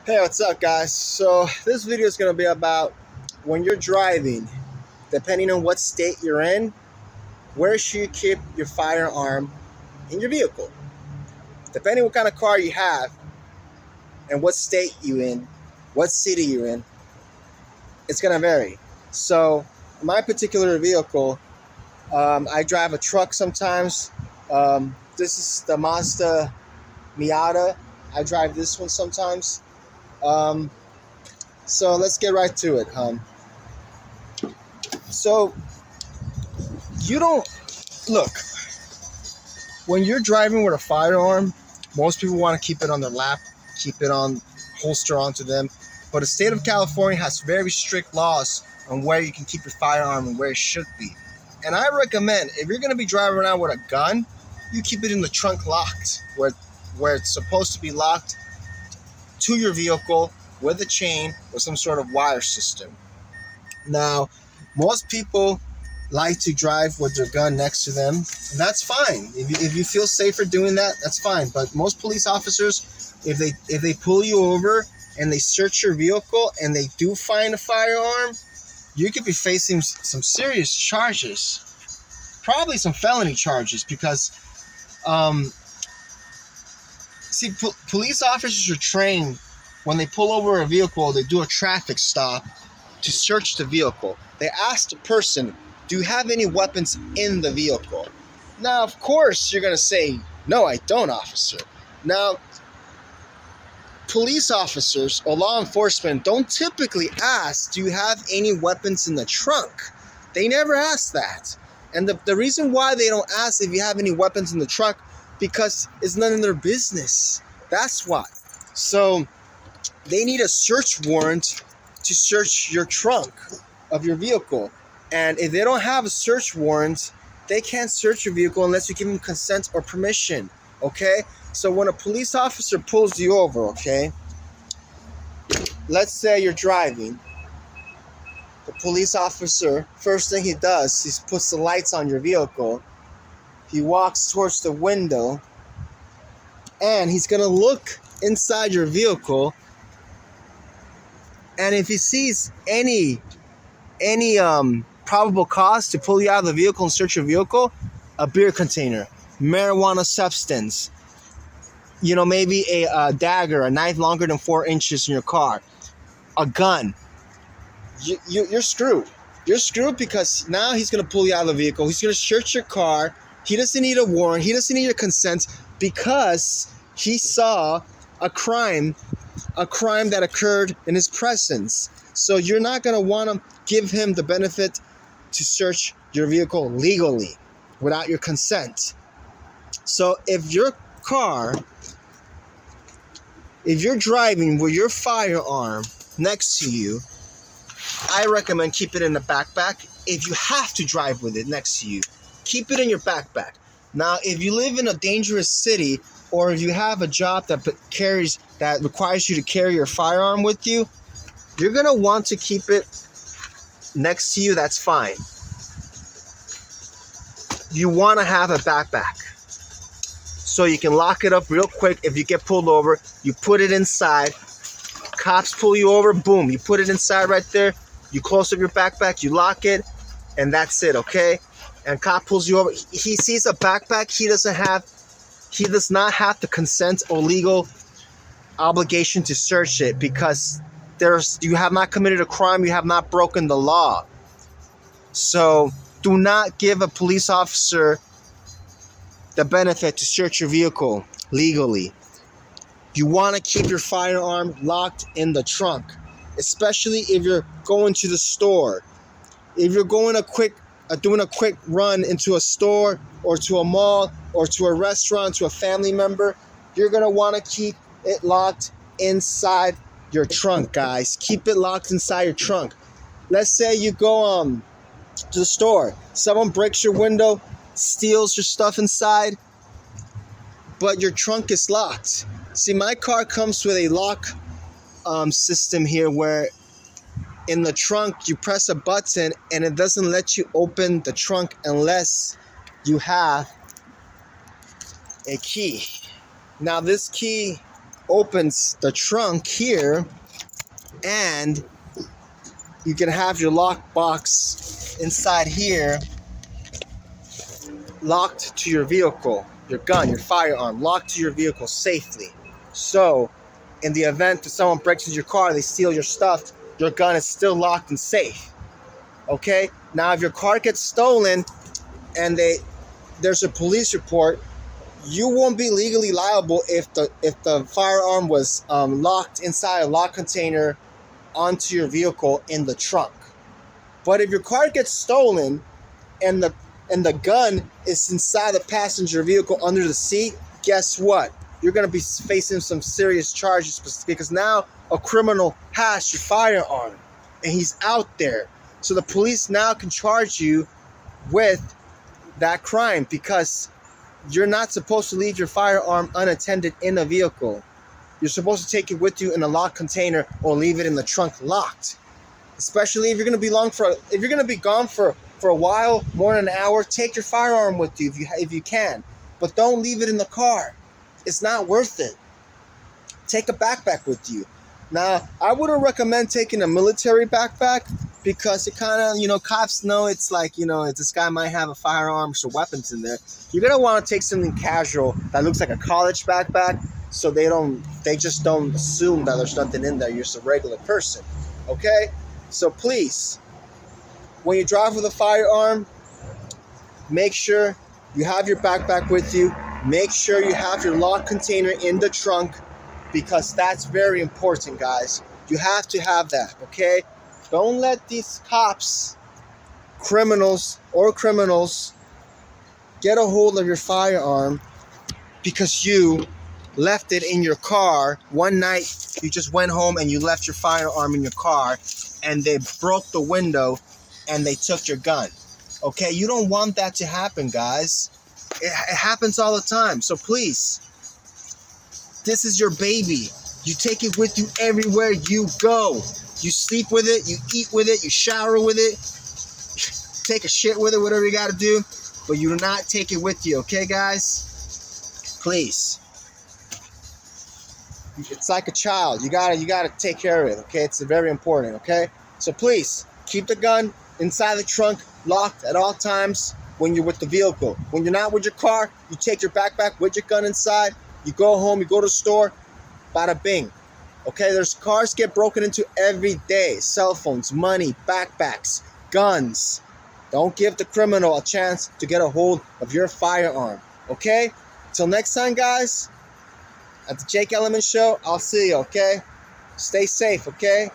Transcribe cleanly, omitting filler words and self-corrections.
Hey, what's up, guys? So this video is going to be about when you're driving, depending on what state you're in, where should you keep your firearm in your vehicle? Depending what kind of car you have and what state you in, what city you're in, it's going to vary. So my particular vehicle, I drive a truck sometimes. This is the Mazda Miata. I drive this one sometimes. Um, so let's get right to it. So you don't look when you're driving with a firearm. Most people want to keep it on their lap, keep it on holster onto them. But the state of California has very strict laws on where you can keep your firearm and where it should be. And I recommend if you're going to be driving around with a gun, you keep it in the trunk locked, where it's supposed to be locked to your vehicle with a chain or some sort of wire system. Now, most people like to drive with their gun next to them, and that's fine. If you feel safer doing that, that's fine. But most police officers, if they pull you over and they search your vehicle and they do find a firearm, you could be facing some serious charges, probably some felony charges, because police officers are trained when they pull over a vehicle, they do a traffic stop to search the vehicle. They ask the person, do you have any weapons in the vehicle? Now, of course, you're going to say, no, I don't, officer. Now, police officers or law enforcement don't typically ask, do you have any weapons in the trunk? They never ask that. And the reason why they don't ask if you have any weapons in the trunk, because it's none of their business. That's why. So they need a search warrant to search your trunk of your vehicle. And if they don't have a search warrant, they can't search your vehicle unless you give them consent or permission, okay? So when a police officer pulls you over, okay, let's say you're driving. The police officer, first thing he does is puts the lights on your vehicle. He walks towards the window, and he's going to look inside your vehicle. And if he sees any probable cause to pull you out of the vehicle and search your vehicle, a beer container, marijuana substance, maybe a dagger, a knife longer than 4 inches in your car, a gun, you're screwed. You're screwed because now he's going to pull you out of the vehicle. He's going to search your car. He doesn't need a warrant. He doesn't need your consent because he saw a crime that occurred in his presence. So you're not going to want to give him the benefit to search your vehicle legally without your consent. So if you're driving with your firearm next to you, I recommend keep it in the backpack. If you have to drive with it next to you, keep it in your backpack. Now, if you live in a dangerous city, or if you have a job that requires you to carry your firearm with you, you're going to want to keep it next to you. That's fine. You want to have a backpack so you can lock it up real quick. If you get pulled over, you put it inside. Cops pull you over, boom, you put it inside right there. You close up your backpack, you lock it, and that's it, okay? And cop pulls you over. He sees a backpack. He does not have the consent or legal obligation to search it because you have not committed a crime. You have not broken the law. So do not give a police officer the benefit to search your vehicle legally. You want to keep your firearm locked in the trunk, especially if you're going to the store. If you're going doing a quick run into a store or to a mall or to a restaurant, to a family member, you're going to want to keep it locked inside your trunk, guys. Keep it locked inside your trunk. Let's say you go to the store. Someone breaks your window, steals your stuff inside, but your trunk is locked. See, my car comes with a lock system here where in the trunk you press a button and it doesn't let you open the trunk unless you have a key. Now this key opens the trunk here, and you can have your lock box inside here locked to your vehicle, your gun, your firearm, locked to your vehicle safely. So, in the event that someone breaks into your car, they steal your stuff, your gun is still locked and safe. Okay? Now, if your car gets stolen and there's a police report, you won't be legally liable if the firearm was locked inside a locked container onto your vehicle in the trunk. But if your car gets stolen and the gun is inside the passenger vehicle under the seat, guess what? You're going to be facing some serious charges because now a criminal has your firearm and he's out there. So the police now can charge you with that crime because you're not supposed to leave your firearm unattended in a vehicle. You're supposed to take it with you in a locked container or leave it in the trunk locked. Especially if you're going to be gone for a while, more than an hour, take your firearm with you if you can. But don't leave it in the car. It's not worth it. Take a backpack with you. Now, I wouldn't recommend taking a military backpack because it kind of, cops know it's like, this guy might have a firearm or weapons in there. You're going to want to take something casual that looks like a college backpack so they just don't assume that there's nothing in there. You're just a regular person. Okay? So please, when you drive with a firearm, make sure you have your backpack with you. Make sure you have your locked container in the trunk because that's very important, guys. You have to have that, okay? Don't let these cops, criminals, get a hold of your firearm because you left it in your car. One night, you just went home and you left your firearm in your car and they broke the window and they took your gun. Okay, you don't want that to happen, guys. It happens all the time. So please, this is your baby. You take it with you everywhere you go. You sleep with it, you eat with it, you shower with it, take a shit with it, whatever you gotta do. But you do not take it with you, okay, guys? Please. It's like a child. You gotta take care of it, okay? It's very important, okay? So please, keep the gun inside the trunk, locked at all times when you're with the vehicle. When you're not with your car, you take your backpack with your gun inside. You go home, you go to the store, bada bing. Okay, there's cars get broken into every day. Cell phones, money, backpacks, guns. Don't give the criminal a chance to get a hold of your firearm. Okay? Till next time, guys, at the Jake Element Show, I'll see you, okay? Stay safe, okay?